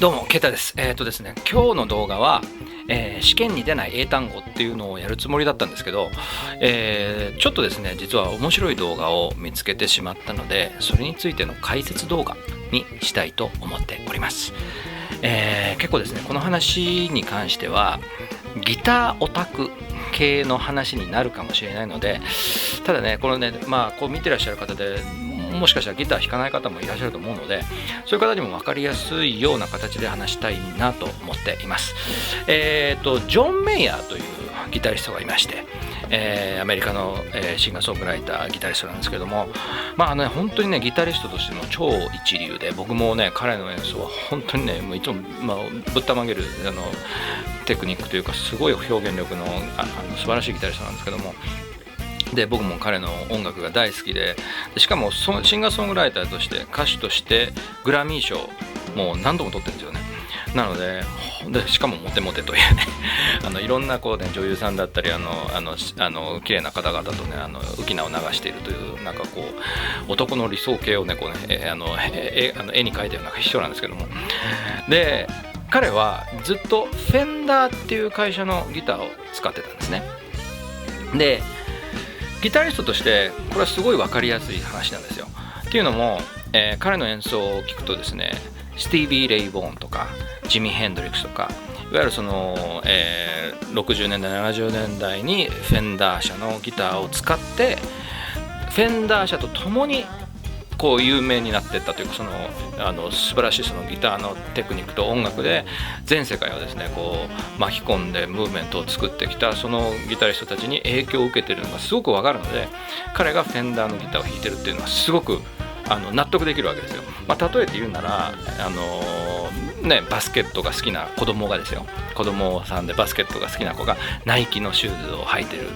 どうもケイタです。ですね、今日の動画は、試験に出ない英単語っていうのをやるつもりだったんですけど、ちょっとですね実は面白い動画を見つけてしまったので、それについての解説動画にしたいと思っております。結構ですねこの話に関してはギターオタク系の話になるかもしれないので、ただねこのねこう見てらっしゃる方でもしかしたらギター弾かない方もいらっしゃると思うので、そういう方にも分かりやすいような形で話したいなと思っています。ジョン・メイヤーというギタリストがいまして、アメリカの、シンガーソングライターギタリストなんですけども、本当にねギタリストとしての超一流で、僕もね彼の演奏は本当にねもういつも、ぶったまげるテクニックというか、すごい表現力の素晴らしいギタリストなんですけども、で僕も彼の音楽が大好きで、しかもシンガーソングライターとして歌手としてグラミー賞もう何度も取ってるんですよね。なのでしかもモテモテというねいろんなこう、ね、女優さんだったり綺麗な方々とね浮き名を流しているという、なんかこう男の理想形をねこうね絵に描いたような人なんですけども、で彼はずっとフェンダーっていう会社のギターを使ってたんですね。でギタリストとしてこれはすごい分かりやすい話なんですよ。っていうのも、彼の演奏を聴くとですね、スティービー・レイ・ボーンとかジミー・ヘンドリックスとか、いわゆるその、60年代70年代にフェンダー社のギターを使ってフェンダー社と共にこう有名になっていったというか、素晴らしいそのギターのテクニックと音楽で全世界をですねこう巻き込んでムーブメントを作ってきたそのギタリストたちに影響を受けているのがすごく分かるので、彼がフェンダーのギターを弾いてるっていうのはすごく納得できるわけですよ。例えて言うならバスケットが好きな子供がですよ、子供さんでバスケットが好きな子がナイキのシューズを履いてる、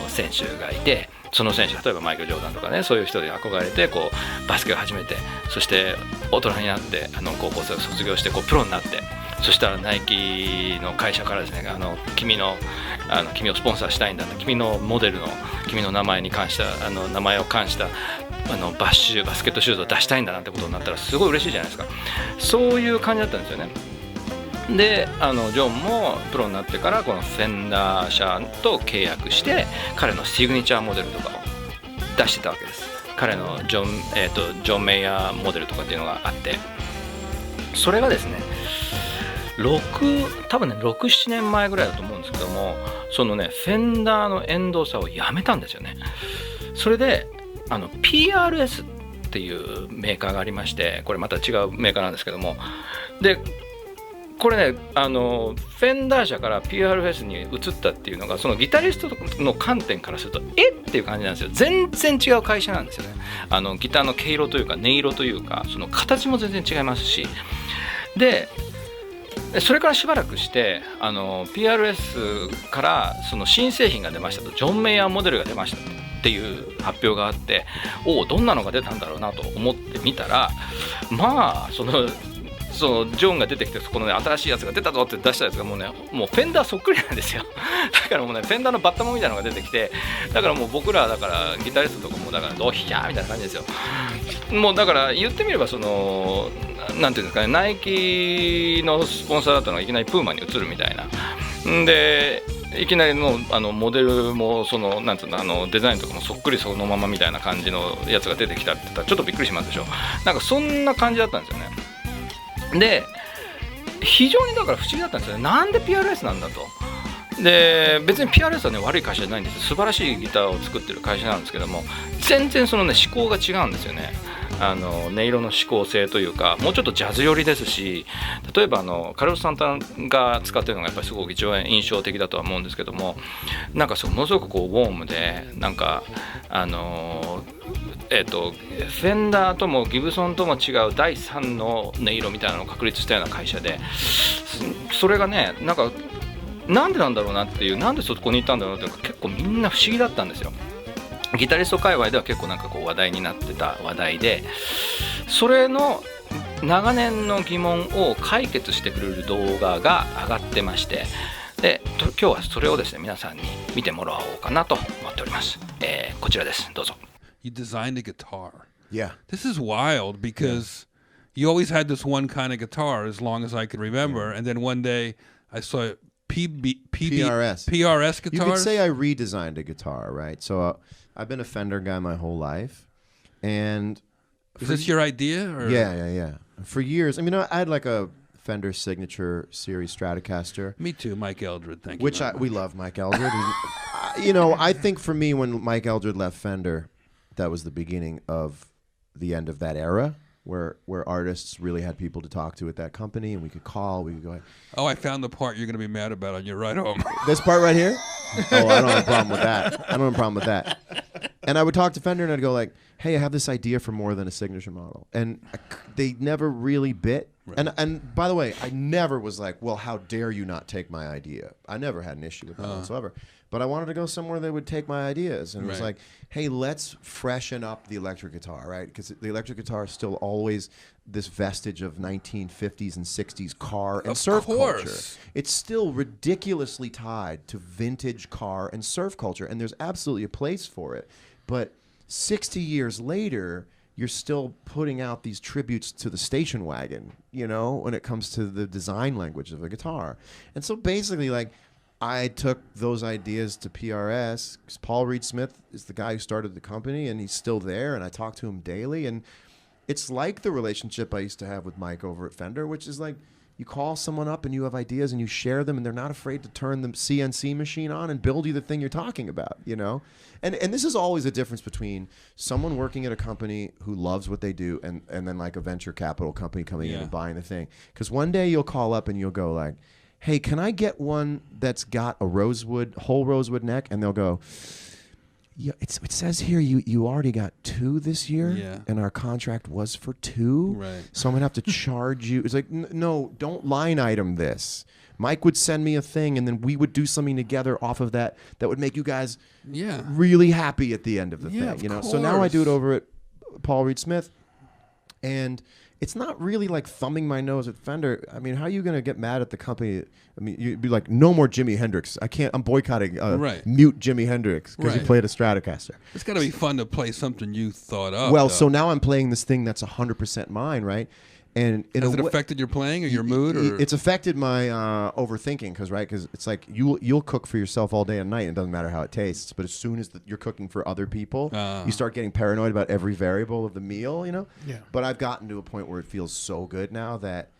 選手がいて、その選手、例えばマイケル・ジョーダンとかね、そういう人に憧れてこうバスケを始めて、そして大人になって高校生を卒業してこうプロになって、そしたらナイキの会社からですね君をスポンサーしたいんだ、君のモデルの君の名前に関した名前を冠したバスケットシューズを出したいんだなんてことになったらすごい嬉しいじゃないですか。そういう感じだったんですよね。でジョンもプロになってからこのフェンダー社と契約して彼のシグニチャーモデルとかを出してたわけです。彼のジョン・メイヤーモデルとかっていうのがあって、それがですね多分ね 6,7 年前ぐらいだと思うんですけども、そのねフェンダーのエンドーサーをやめたんですよね。それでPRS っていうメーカーがありまして、これまた違うメーカーなんですけども、でこれねフェンダー社から PRS に移ったっていうのが、そのギタリストの観点からするとっていう感じなんですよ。全然違う会社なんですよね。ギターの毛色というか音色というか、その形も全然違いますし、でそれからしばらくしてPRS からその新製品が出ましたと、ジョン・メイヤーモデルが出ましたっていう発表があって、どんなのが出たんだろうなと思ってみたら、そのジョンが出てきて、このね新しいやつが出たぞって出したやつがもうフェンダーそっくりなんですよ。だからもうねフェンダーのバッタモンみたいなのが出てきて、だからもう僕らだからギタリストとかもだからドヒャーみたいな感じですよ。もうだから言ってみればなんていうんですかね、ナイキのスポンサーだったのがいきなりプーマに移るみたいな。でいきなりのモデルもなんていうのデザインとかもそっくりそのままみたいな感じのやつが出てきたって言ったらちょっとびっくりしますでしょ。なんかそんな感じだったんですよね。で非常にだから不思議だったんですよね。なんで PRS なんだと。で別に PRS はね悪い会社じゃないんですよ。素晴らしいギターを作ってる会社なんですけども、全然そのね思考が違うんですよね。音色の指向性というか、もうちょっとジャズ寄りですし、例えばカルロス・サンタナが使ってるのがやっぱりすごく一番印象的だとは思うんですけども、なんかものすごくこうウォームで、なんかフェンダーともギブソンとも違う第3の音色みたいなのを確立したような会社で、それがねなんでなんだろうなっていう、なんでそこに行ったんだろうっていうのが結構みんな不思議だったんですよ。ギタリスト界隈では結構なんかこう話題になってた話題で、それの長年の疑問を解決してくれる動画が上がってまして、で今日はそれをですね皆さんに見てもらおうかなと思っております。こちらです、どうぞ。You designed a guitar. Yeah. This is wild because you always had this one kind of guitar as long as I could remember, and then one day I saw PRS guitars. You could say I redesigned a guitar, right? So I've been a Fender guy my whole life, and is this your idea? Or? Yeah. For years, I mean, I had like a Fender Signature Series Stratocaster. Me too, Mike Eldred. Thank you. Which we love Mike Eldred. You know, I think for me, when Mike Eldred left Fender, that was the beginning of the end of that era. Where artists really had people to talk to at that company, and we could call, we could go. Oh, I found the part you're going to be mad about on your ride home. This part right here? Oh, I don't have a problem with that. And I would talk to Fender, and I'd go like, "Hey, I have this idea for more than a signature model," and they never really bit. Right. And by the way, I never was like, "Well, how dare you not take my idea?" I never had an issue with that whatsoever. But I wanted to go somewhere that would take my ideas. And it was like, hey, let's freshen up the electric guitar, right? Because the electric guitar is still always this vestige of 1950s and 60s car and surf culture. It's still ridiculously tied to vintage car and surf culture. And there's absolutely a place for it. But 60 years later, you're still putting out these tributes to the station wagon, you know, when it comes to the design language of a guitar. And so basically, like, I took those ideas to PRS because Paul Reed Smith is the guy who started the company, and he's still there, and I talk to him daily. And it's like the relationship I used to have with Mike over at Fender, which is like you call someone up and you have ideas and you share them, and they're not afraid to turn the CNC machine on and build you the thing you're talking about, you know? And this is always a difference between someone working at a company who loves what they do and then like a venture capital company coming in and buying the thing. Because one day you'll call up and you'll go like, hey, can I get one that's got a whole rosewood neck? And they'll go, yeah, it says here you already got 2 this year, and our contract was for 2. Right. So I'm going to have to charge you. It's like, no, don't line item this. Mike would send me a thing, and then we would do something together off of that would make you guys really happy at the end of the thing. You know. So now I do it over at Paul Reed Smith, and it's not really like thumbing my nose at Fender. I mean, how are you going to get mad at the company? I mean, you'd be like, no more Jimi Hendrix. I'm boycotting mute Jimi Hendrix because he played a Stratocaster. It's got to be fun to play something you thought up. Well, so now I'm playing this thing that's 100% mine, right? And has it affected your playing or your mood? Or? It's affected my overthinking because it's like you'll cook for yourself all day and night. And it doesn't matter how it tastes. But as soon as you're cooking for other people, you start getting paranoid about every variable of the meal, you know? Yeah. But I've gotten to a point where it feels so good now that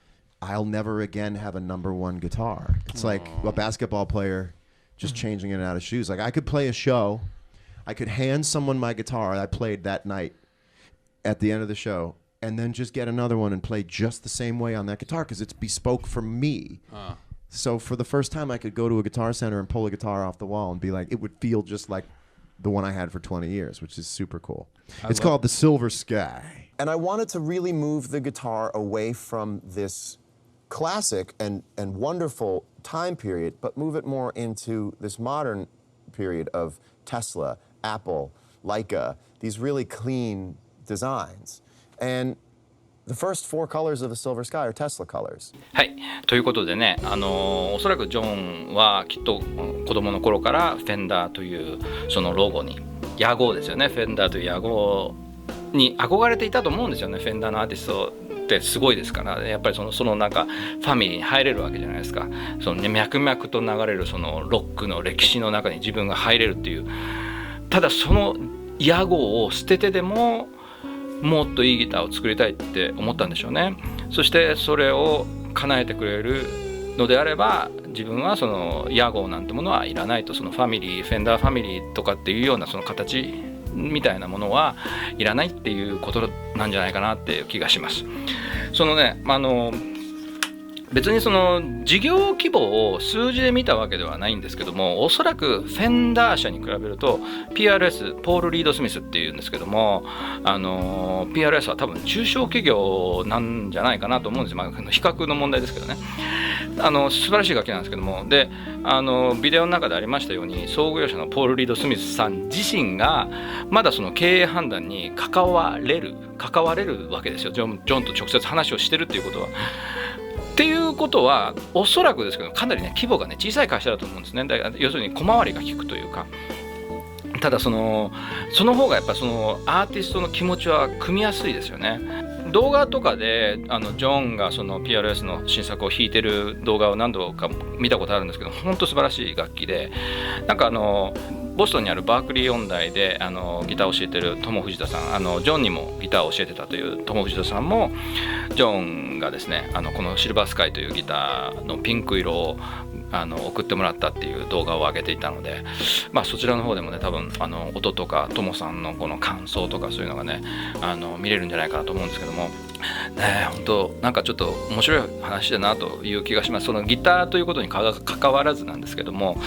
I'll never again have a number 1 guitar. It's like a basketball player just changing in and out of shoes. Like I could play a show. I could hand someone my guitar I played that night at the end of the show, and then just get another one and play just the same way on that guitar because it's bespoke for me. So for the first time, I could go to a Guitar Center and pull a guitar off the wall and be like, it would feel just like the one I had for 20 years, which is super cool. It's called the Silver Sky. And I wanted to really move the guitar away from this classic and wonderful time period, but move it more into this modern period of Tesla, Apple, Leica, these really clean designs. And the first 4 colors of the Silver Sky are Tesla colors. はい、ということでね、おそらくジョンはきっと子供の頃からフェンダーというそのロゴに、屋号ですよね、フェンダーという屋号に憧れていたと思うんですよね。フェンダーのアーティストってすごいですから、やっぱりそのなんかファミリーに入れるわけじゃないですか。そのね、脈々と流れるそのロックの歴史の中に自分が入れるっていう。ただその屋号を捨ててでももっといいギターを作りたいって思ったんでしょうね。そしてそれを叶えてくれるのであれば、自分はその屋号なんてものはいらないと、そのファミリー、フェンダーファミリーとかっていうようなその形みたいなものはいらないっていうことなんじゃないかなっていう気がします。そのね、別にその事業規模を数字で見たわけではないんですけども、おそらくフェンダー社に比べると PRS ポール・リード・スミスっていうんですけども、PRS は多分中小企業なんじゃないかなと思うんですよ。比較の問題ですけどね。素晴らしい楽器なんですけども、でビデオの中でありましたように、創業者のポール・リード・スミスさん自身がまだその経営判断に関われるわけですよ。ジョンと直接話をしてるっていうことは。っていうことはおそらくですけど、かなりね規模がね小さい会社だと思うんですね。だから要するに小回りが利くというか、ただその方がやっぱそのアーティストの気持ちは組みやすいですよね。動画とかでジョンがその PRS の新作を弾いてる動画を何度か見たことあるんですけど、本当素晴らしい楽器で、なんかボストンにあるバークリー音大でギターを教えてる友藤田さん、ジョンにもギターを教えてたという友藤田さんも、ジョンがですねこのシルバースカイというギターのピンク色を送ってもらったっていう動画を上げていたので、そちらの方でもね多分音とかトモさんのこの感想とかそういうのがね見れるんじゃないかなと思うんですけどもね、本当なんかちょっと面白い話だなという気がします。そのギターということに関わらずなんですけども、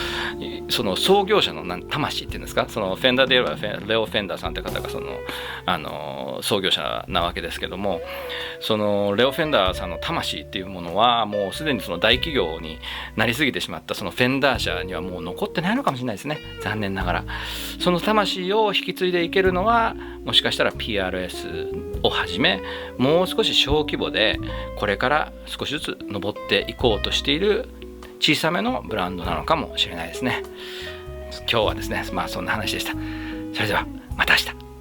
その創業者の魂っていうんですか、そのフェンダーで言えばレオ・フェンダーさんって方がその創業者なわけですけども、そのレオ・フェンダーさんの魂っていうものはもうすでにその大企業になりすぎてしまったそのフェンダー社にはもう残ってないのかもしれないですね、残念ながら。その魂を引き継いでいけるのはもしかしたら PRS をはじめもう少し小規模でこれから少しずつ上っていこうとしている小さめのブランドなのかもしれないですね。今日はですねそんな話でした。それではまた明日。